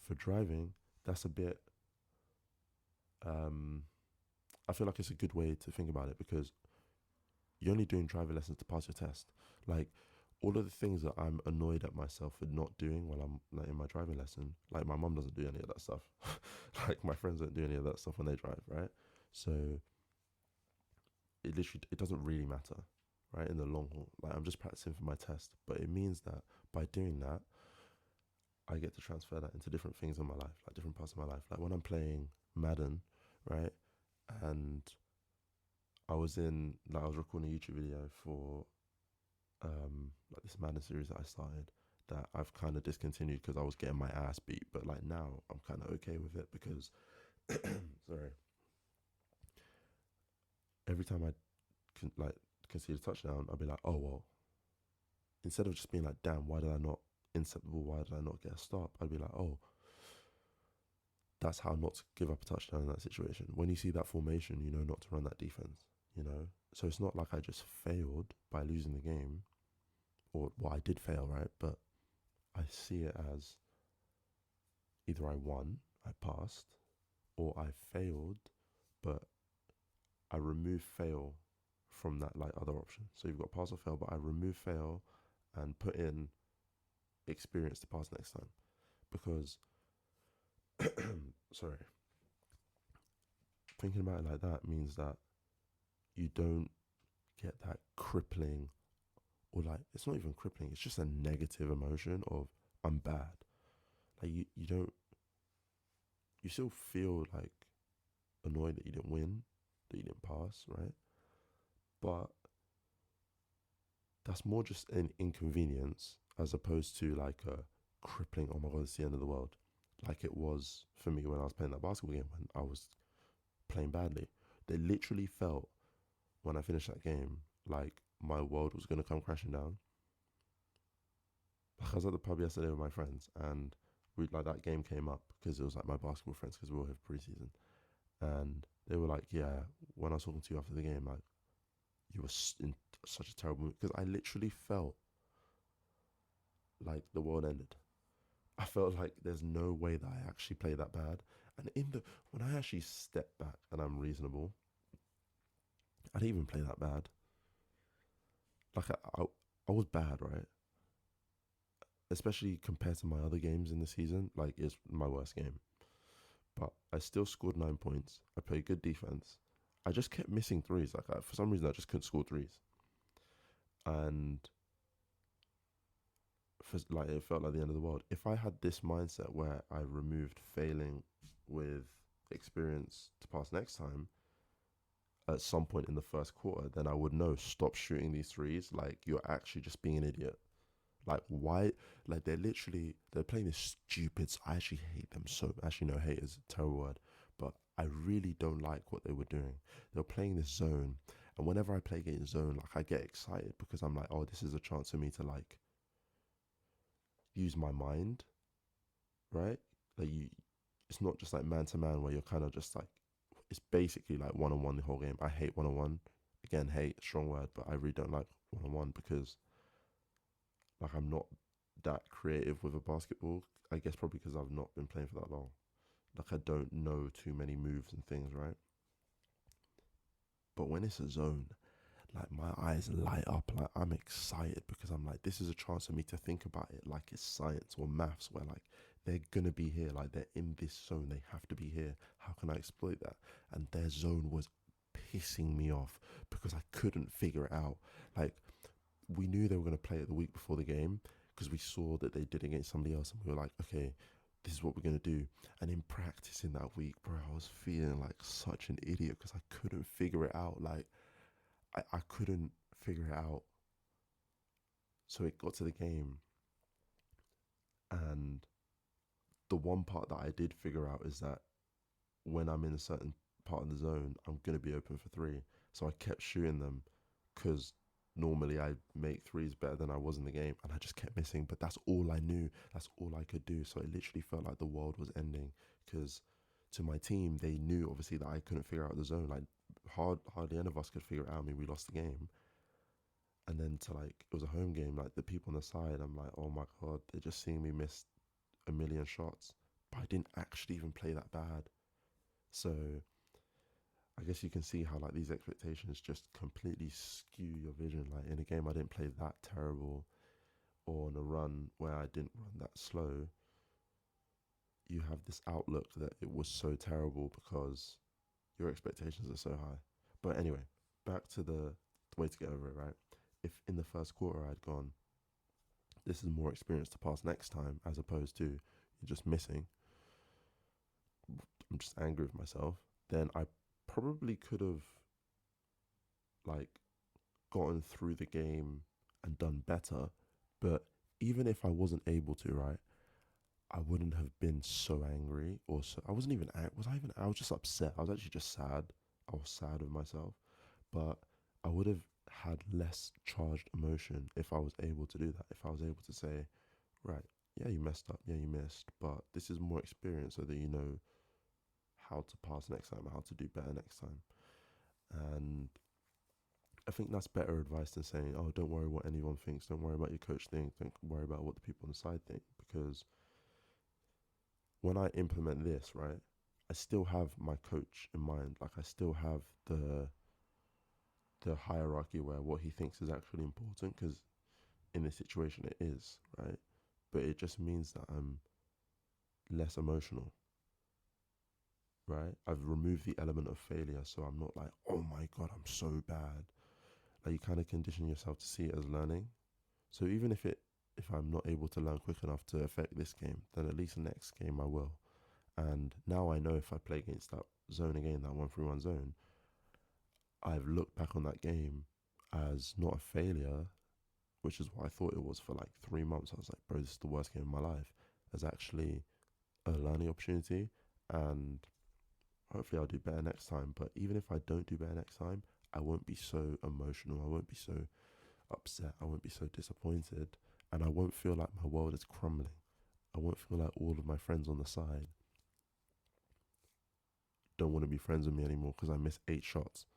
for driving, that's a bit, I feel like it's a good way to think about it because you're only doing driving lessons to pass your test. Like, all of the things that I'm annoyed at myself for not doing while I'm like in my driving lesson, like my mum doesn't do any of that stuff. Like, my friends don't do any of that stuff when they drive, right? So it doesn't really matter, right? In the long haul, like, I'm just practicing for my test, but it means that by doing that, I get to transfer that into different things in my life, like different parts of my life. Like when I'm playing Madden, right? And I was recording a YouTube video for like this Madden series that I started that I've kind of discontinued because I was getting my ass beat. But like now I'm kind of okay with it because sorry, every time I concede a touchdown, I'd be like, oh well. Instead of just being like, damn, why did I not intercept the ball? Why did I not get a stop? I'd be like, oh, that's how not to give up a touchdown in that situation. When you see that formation, you know not to run that defense, you know? So it's not like I just failed by losing the game, or, well, I did fail, right? But I see it as either I won, I passed, or I failed, but I remove fail from that like other option. So you've got pass or fail, but I remove fail and put in experience to pass next time. Because, sorry, thinking about it like that means that you don't get that crippling, or like, it's not even crippling, it's just a negative emotion of I'm bad. Like you don't, you still feel like annoyed that you didn't win, that you didn't pass, right? But that's more just an inconvenience as opposed to like a crippling, oh my God, it's the end of the world. Like it was for me when I was playing that basketball game when I was playing badly. They literally felt when I finished that game like my world was going to come crashing down. Like I was at the pub yesterday with my friends and like that game came up because it was like my basketball friends because we all have preseason. And they were like, yeah, when I was talking to you after the game, like, you were in such a terrible mood. Because I literally felt like the world ended. I felt like there's no way that I actually played that bad. And when I actually step back and I'm reasonable, I didn't even play that bad. Like I was bad, right? Especially compared to my other games in the season, like it's my worst game. But I still scored 9 points. I played good defense. I just kept missing threes. Like for some reason, I just couldn't score threes. And like it felt like the end of the world. If I had this mindset where I removed failing with experience to pass next time at some point in the first quarter, then I would know, stop shooting these threes. Like you're actually just being an idiot. Like why? Like they're playing this stupid. I actually hate them so. Actually, no, hate is a terrible word, but I really don't like what they were doing. They were playing this zone, and whenever I play against zone, like I get excited because I'm like, oh, this is a chance for me to like use my mind, right? Like it's not just like man to man where you're kind of just like, it's basically like one on one the whole game. I hate one on one. Again, hate, strong word, but I really don't like one on one because like I'm not that creative with a basketball. I guess probably because I've not been playing for that long. Like I don't know too many moves and things, right? But when it's a zone, like my eyes light up, like I'm excited because I'm like, this is a chance for me to think about it like it's science or maths, where like they're gonna be here, like they're in this zone, they have to be here. How can I exploit that? And their zone was pissing me off because I couldn't figure it out. Like we knew they were gonna play it the week before the game because we saw that they did against somebody else, and we were like, okay, this is what we're gonna do. And in practicing that week, bro, I was feeling like such an idiot because I couldn't figure it out. Like I couldn't figure it out. So it got to the game, and the one part that I did figure out is that when I'm in a certain part of the zone, I'm going to be open for three. So I kept shooting them because normally I make threes better than I was in the game, and I just kept missing. But that's all I knew. That's all I could do. So it literally felt like the world was ending because to my team, they knew obviously that I couldn't figure out the zone. Like hardly any of us could figure it out. I mean, we lost the game. And then to like, it was a home game, like the people on the side, I'm like, oh my God, they're just seeing me miss a million shots. But I didn't actually even play that bad. So I guess you can see how like these expectations just completely skew your vision. Like in a game I didn't play that terrible, or on a run where I didn't run that slow, you have this outlook that it was so terrible because your expectations are so high. But anyway, back to the way to get over it, right? If in the first quarter I'd gone, this is more experience to pass next time, as opposed to you're just missing, I'm just angry with myself, then I probably could have like gotten through the game and done better. But even if I wasn't able to, right, I wouldn't have been so angry, or so I wasn't even I was just upset. I was actually just sad. I was sad with myself, but I would have had less charged emotion if I was able to do that. If I was able to say, right, yeah, you messed up, yeah, you missed, but this is more experience so that you know how to pass next time, how to do better next time. And I think that's better advice than saying, oh, don't worry what anyone thinks, don't worry about your coach thinks, don't worry about what the people on the side think. Because when I implement this, right, I still have my coach in mind. Like I still have the hierarchy where what he thinks is actually important, because in this situation it is, right? But it just means that I'm less emotional, right? I've removed the element of failure, so I'm not like, oh my god, I'm so bad. Like you kind of condition yourself to see it as learning. So even if I'm not able to learn quick enough to affect this game, then at least the next game I will. And now I know if I play against that zone again, that 1-3-1 zone, I've looked back on that game as not a failure, which is what I thought it was for like 3 months. I was like, bro, this is the worst game of my life. As actually a learning opportunity, and hopefully I'll do better next time. But even if I don't do better next time, I won't be so emotional. I won't be so upset. I won't be so disappointed. And I won't feel like my world is crumbling. I won't feel like all of my friends on the side don't want to be friends with me anymore because I missed 8 shots.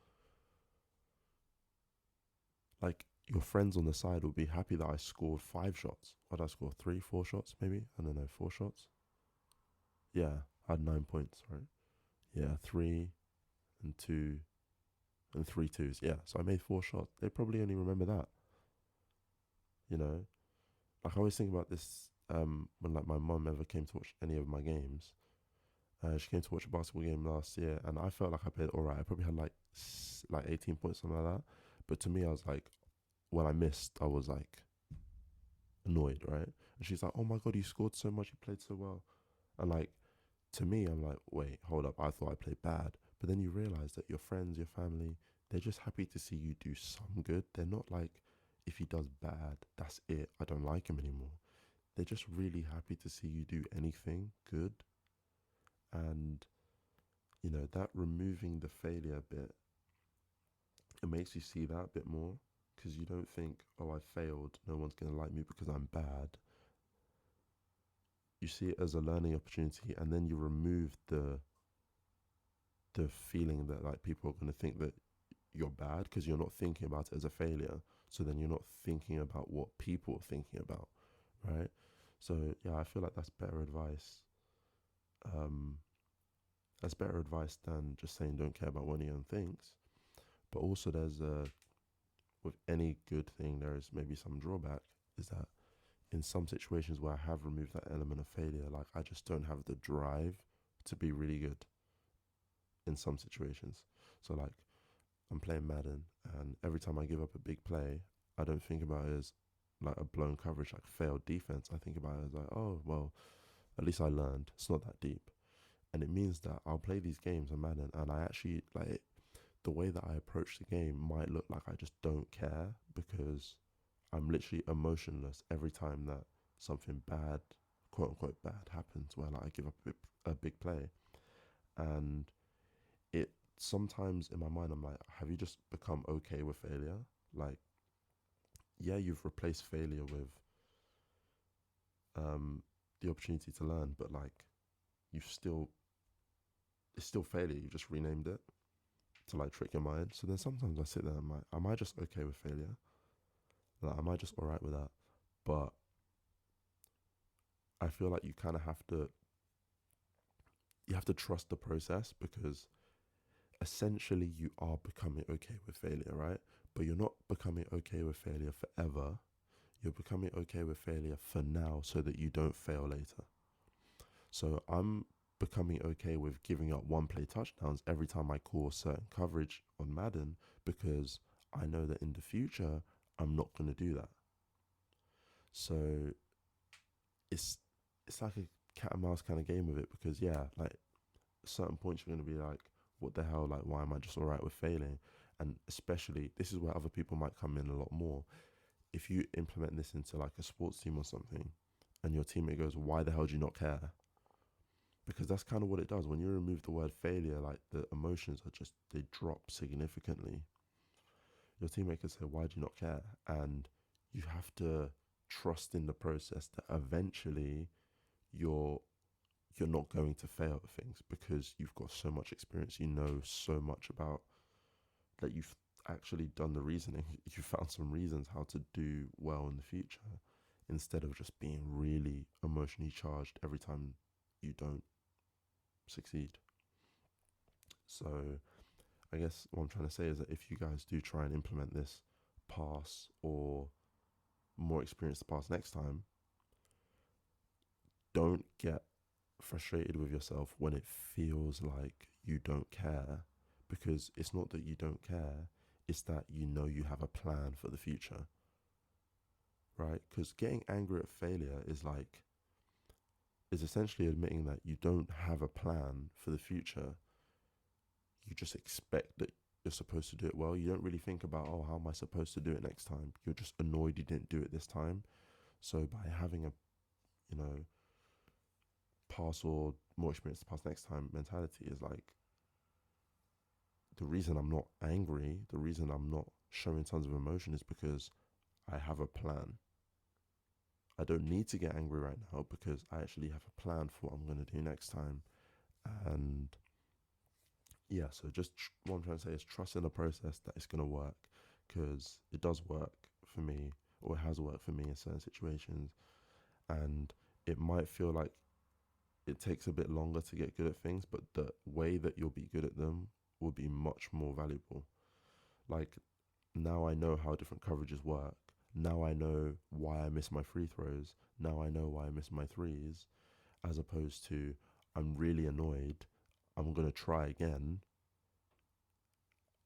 Like, your friends on the side will be happy that I scored 5 shots. What did I score? 3, 4 shots, maybe? I don't know, 4 shots? Yeah, I had 9 points, right? Yeah, 3 and 2 and 3 twos. Yeah, so I made 4 shots. They probably only remember that, you know? Like, I always think about this when, like, my mum ever came to watch any of my games. She came to watch a basketball game last year, and I felt like I played all right. I probably had like 18 points, something like that. But to me, I was like, when I missed, I was like annoyed, right? And she's like, "Oh my god, you scored so much, you played so well." And like, to me, I'm like, wait, hold up, I thought I played bad. But then you realize that your friends, your family, they're just happy to see you do some good. They're not like, if he does bad, that's it, I don't like him anymore. They're just really happy to see you do anything good. And that removing the failure bit, it makes you see that a bit more, because you don't think, oh, I failed, no one's going to like me because I'm bad. You see it as a learning opportunity, and then you remove the feeling that like people are going to think that you're bad, because you're not thinking about it as a failure. So then you're not thinking about what people are thinking about, right? So yeah, I feel like that's better advice. Um, that's better advice than just saying don't care about what anyone thinks. But also, there's with any good thing, there is maybe some drawback. Is that in some situations where I have removed that element of failure, like I just don't have the drive to be really good in some situations. So like, I'm playing Madden, and every time I give up a big play, I don't think about it as like a blown coverage, like failed defense. I think about it as like, oh well, at least I learned. It's not that deep, and it means that I'll play these games on Madden, and I actually like it. The way that I approach the game might look like I just don't care, because I'm literally emotionless every time that something bad, quote unquote bad, happens, where like I give up a big play. And it sometimes in my mind, I'm like, have you just become okay with failure? Like, yeah, you've replaced failure with the opportunity to learn, but like, you've still, it's still failure. You just renamed it to like trick your mind. So then sometimes I sit there and I'm like, am I just okay with failure? Like, am I just all right with that? But I feel like you kind of have to trust the process, because essentially you are becoming okay with failure, right? But you're not becoming okay with failure forever. You're becoming okay with failure for now so that you don't fail later. So I'm becoming okay with giving up one play touchdowns every time I call a certain coverage on Madden, because I know that in the future I'm not going to do that. So it's like a cat and mouse kind of game with it, because yeah, like at certain points you're going to be like, what the hell, like why am I just all right with failing? And especially, this is where other people might come in a lot more. If you implement this into like a sports team or something, and your teammate goes, why the hell do you not care? Because that's kind of what it does. When you remove the word failure, like the emotions are just, they drop significantly. Your teammate can say, why do you not care? And you have to trust in the process that eventually you're not going to fail at things, because you've got so much experience, you know so much about that, you've actually done the reasoning, you found some reasons how to do well in the future, instead of just being really emotionally charged every time you don't succeed. So I guess what I'm trying to say is that if you guys do try and implement this pass, or more experienced pass next time, don't get frustrated with yourself when it feels like you don't care, because it's not that you don't care, it's that you know you have a plan for the future, right? Because getting angry at failure is essentially admitting that you don't have a plan for the future. You just expect that you're supposed to do it well. You don't really think about, oh, how am I supposed to do it next time? You're just annoyed you didn't do it this time. So by having a, pass or more experience to pass next time mentality is like, the reason I'm not angry, the reason I'm not showing tons of emotion is because I have a plan. I don't need to get angry right now because I actually have a plan for what I'm going to do next time. And yeah, so just what I'm trying to say is trust in the process that it's going to work, because it does work for me, or it has worked for me in certain situations. And it might feel like it takes a bit longer to get good at things, but the way that you'll be good at them will be much more valuable. Like, now I know how different coverages work. Now I know why I miss my free throws. Now I know why I miss my threes, as opposed to, I'm really annoyed, I'm going to try again,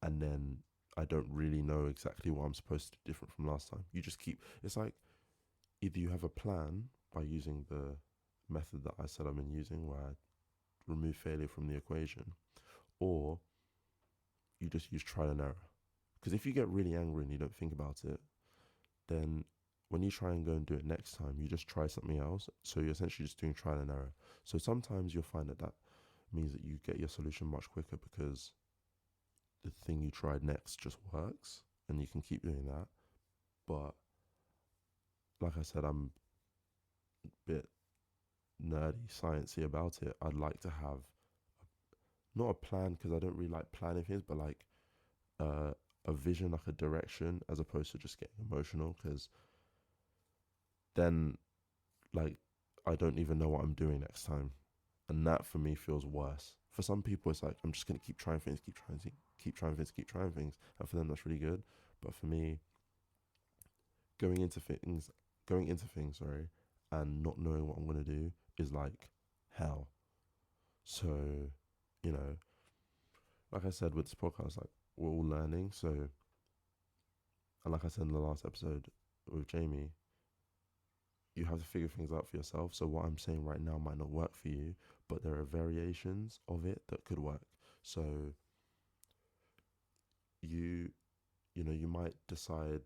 and then I don't really know exactly what I'm supposed to do different from last time. You just keep, it's like, either you have a plan by using the method that I said I've been using, where I remove failure from the equation, or you just use trial and error. Because if you get really angry and you don't think about it, then when you try and go and do it next time, you just try something else. So you're essentially just doing trial and error. So sometimes you'll find that means that you get your solution much quicker, because the thing you tried next just works and you can keep doing that. But like I said, I'm a bit nerdy, sciencey about it. I'd like to have not a plan, because I don't really like planning things, but like a vision, like a direction, as opposed to just getting emotional, because then, like, I don't even know what I'm doing next time, and that for me feels worse. For some people, it's like, I'm just gonna keep trying things, keep trying things, and for them that's really good. But for me, going into things, sorry, and not knowing what I'm gonna do is like hell. So, you know, like I said with this podcast, like, we're all learning. So, and like I said in the last episode with Jamie, you have to figure things out for yourself. So what I'm saying right now might not work for you, but there are variations of it that could work. So you might decide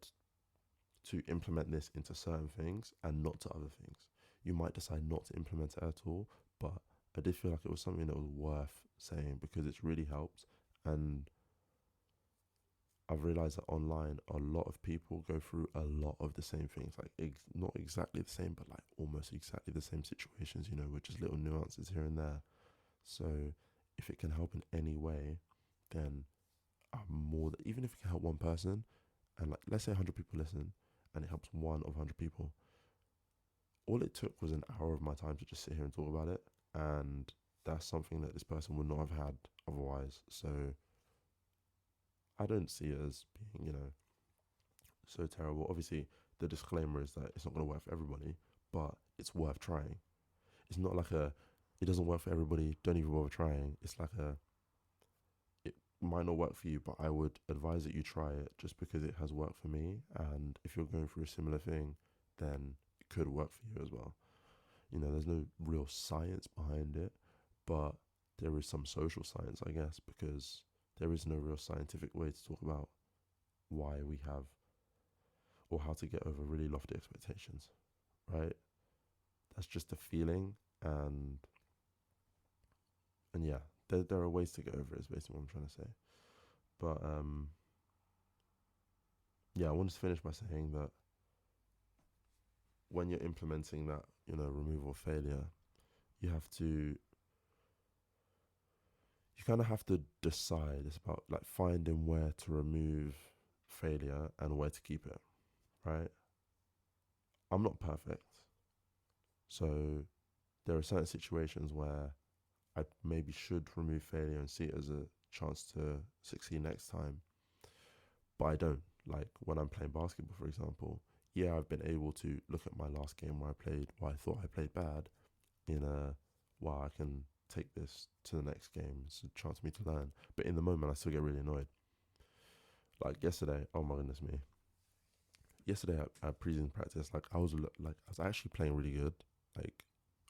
to implement this into certain things and not to other things. You might decide not to implement it at all, but I did feel like it was something that was worth saying, because it's really helped. And I've realized that online, a lot of people go through a lot of the same things, like not exactly the same, but like almost exactly the same situations, with just little nuances here and there. So if it can help in any way, then even if it can help one person, and like, let's say 100 people listen, and it helps one of 100 people, all it took was an hour of my time to just sit here and talk about it. And that's something that this person would not have had otherwise. So I don't see it as being, so terrible. Obviously, the disclaimer is that it's not going to work for everybody, but it's worth trying. It's not like it doesn't work for everybody, don't even bother trying. It's like it might not work for you, but I would advise that you try it, just because it has worked for me. And if you're going through a similar thing, then it could work for you as well. There's no real science behind it, but there is some social science, I guess, because there is no real scientific way to talk about why we have, or how to get over really lofty expectations, right? as just a feeling, and yeah, there are ways to get over it, is basically what I'm trying to say. But yeah, I wanted to finish by saying that when you're implementing that, removal of failure, you kind of have to decide. It's about like finding where to remove failure and where to keep it, right? I'm not perfect. So there are certain situations where I maybe should remove failure and see it as a chance to succeed next time. But I don't. Like when I'm playing basketball, for example, yeah, I've been able to look at my last game where I thought I played bad in a, wow, I can take this to the next game. It's a chance for me to learn. But in the moment, I still get really annoyed. Like yesterday, oh my goodness me. Yesterday at preseason practice, I was actually playing really good. Like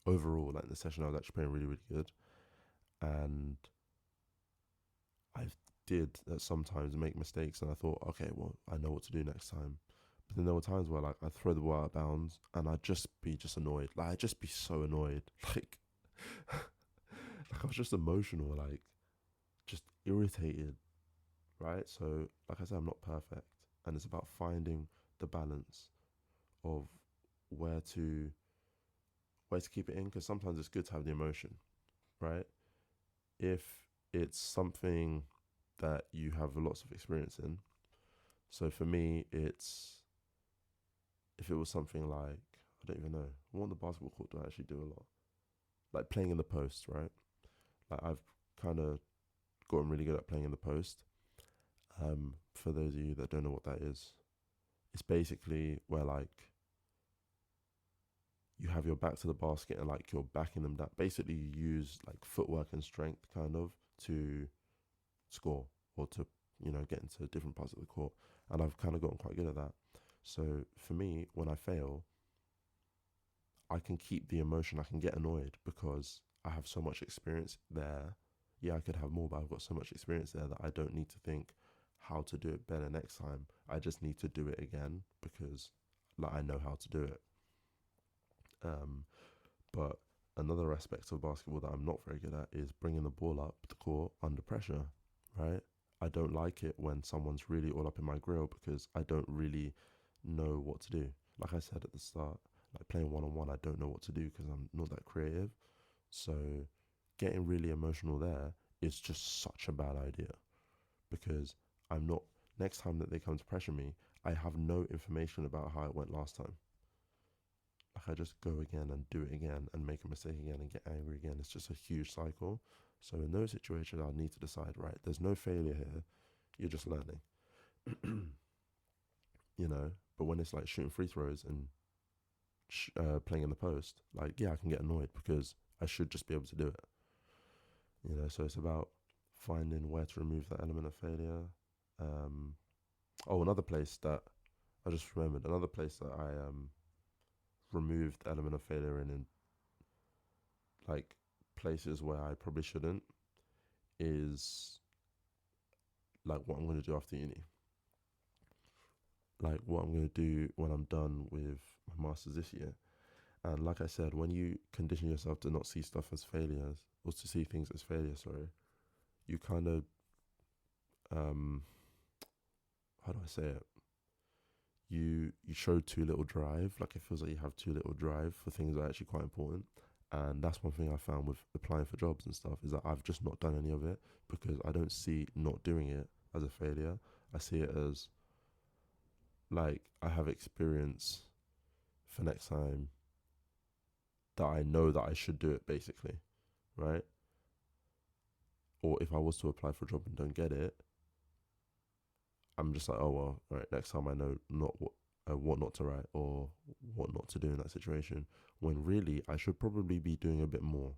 overall, like in the session, I was actually playing really, really good. And I did sometimes make mistakes, and I thought, okay, well, I know what to do next time. But then there were times where I'd throw the ball out of bounds, and I'd just be annoyed. Like I'd just be so annoyed, like I was just emotional, like just irritated, right? So, like I said, I'm not perfect, and it's about finding the balance of where to keep it in, because sometimes it's good to have the emotion, right? If it's something that you have lots of experience in. So for me, if it was something like, I don't even know, what on the basketball court do I actually do a lot? Like playing in the post, right? Like I've kind of gotten really good at playing in the post. For those of you that don't know what that is, it's basically where like you have your back to the basket and like you're backing them down. Basically, you use like footwork and strength kind of to score or to get into different parts of the court. And I've kind of gotten quite good at that. So for me, when I fail, I can keep the emotion. I can get annoyed because I have so much experience there. Yeah, I could have more, but I've got so much experience there that I don't need to think how to do it better next time. I just need to do it again because like I know how to do it. But another aspect of basketball that I'm not very good at is bringing the ball up the court under pressure, right? I don't like it when someone's really all up in my grill because I don't really know what to do. Like I said at the start, like playing one-on-one, I don't know what to do because I'm not that creative. So getting really emotional there is just such a bad idea because I'm not, next time that they come to pressure me, I have no information about how it went last time. Like I just go again and do it again and make a mistake again and get angry again. It's just a huge cycle. So in those situations, I need to decide, right, there's no failure here. You're just learning, But when it's like shooting free throws and playing in the post, like, yeah, I can get annoyed because I should just be able to do it. So it's about finding where to remove that element of failure. Another place that I just remembered, another place that I removed the element of failure in like places where I probably shouldn't is like what I'm going to do after uni. Like what I'm going to do when I'm done with my master's this year. And like I said, when you condition yourself to not see stuff as failures, or to see things as failures, you kind of, how do I say it? You show too little drive. Like it feels like you have too little drive for things that are actually quite important. And that's one thing I found with applying for jobs and stuff is that I've just not done any of it because I don't see not doing it as a failure. I see it as like I have experience for next time that I know that I should do it basically, right? Or if I was to apply for a job and don't get it, I'm just like, oh well, all right, next time I know what not to write or what not to do in that situation. When really I should probably be doing a bit more.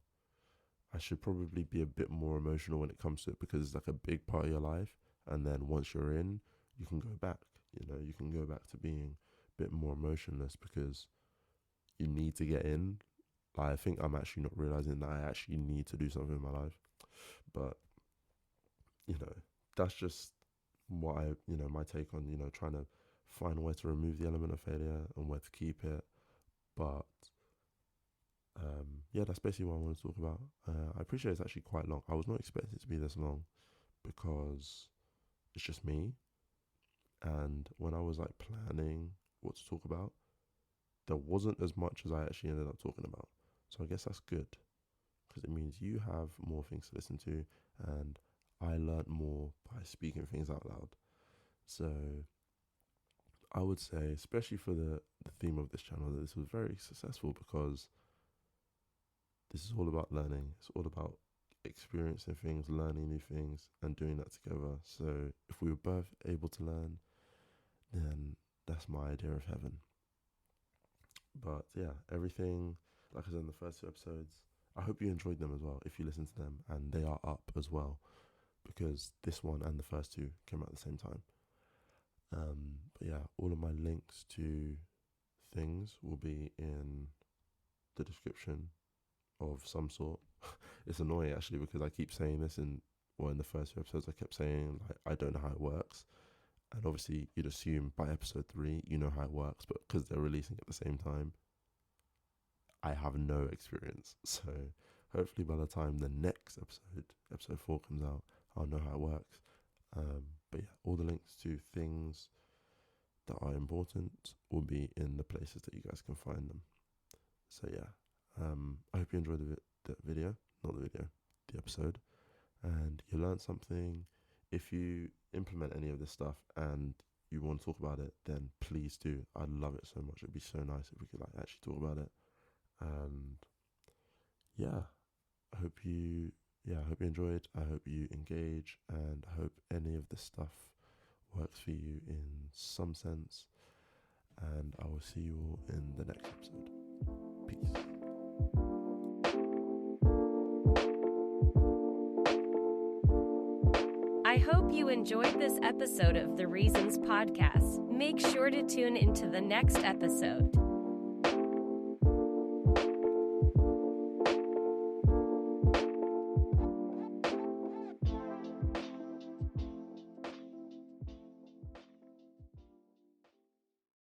I should probably be a bit more emotional when it comes to it because it's like a big part of your life. And then once you're in, you can go back. You can go back to being a bit more emotionless because you need to get in. Like, I think I'm actually not realizing that I actually need to do something in my life. But, that's just what my take on, trying to find where to remove the element of failure and where to keep it. But Yeah, that's basically what I want to talk about. I appreciate it's actually quite long. I was not expecting it to be this long because it's just me. And when I was like planning what to talk about, there wasn't as much as I actually ended up talking about. So I guess that's good because it means you have more things to listen to, and I learned more by speaking things out loud. So I would say, especially for the theme of this channel, that this was very successful because this is all about learning. It's all about experiencing things, learning new things, and doing that together. So if we were both able to learn, then that's my idea of heaven. But yeah, everything, like I said in the first 2 episodes, I hope you enjoyed them as well if you listen to them, and they are up as well because this one and the first 2 came out at the same time. But yeah, all of my links to things will be in the description of some sort. It's annoying actually because I keep saying this in the first 2 episodes I kept saying like I don't know how it works, and obviously you'd assume by episode 3 you know how it works, but because they're releasing at the same time, I have no experience. So hopefully by the time the next episode 4 comes out, I'll know how it works. But yeah, all the links to things that are important will be in the places that you guys can find them. So yeah, I hope you enjoyed the episode, and you learned something. If you implement any of this stuff and you want to talk about it, then please do. I'd love it so much. It'd be so nice if we could like actually talk about it. And yeah, I hope you enjoyed. I hope you engage, and I hope any of this stuff works for you in some sense. And I will see you all in the next episode. Peace. I hope you enjoyed this episode of the Reasons Podcast. Make sure to tune into the next episode.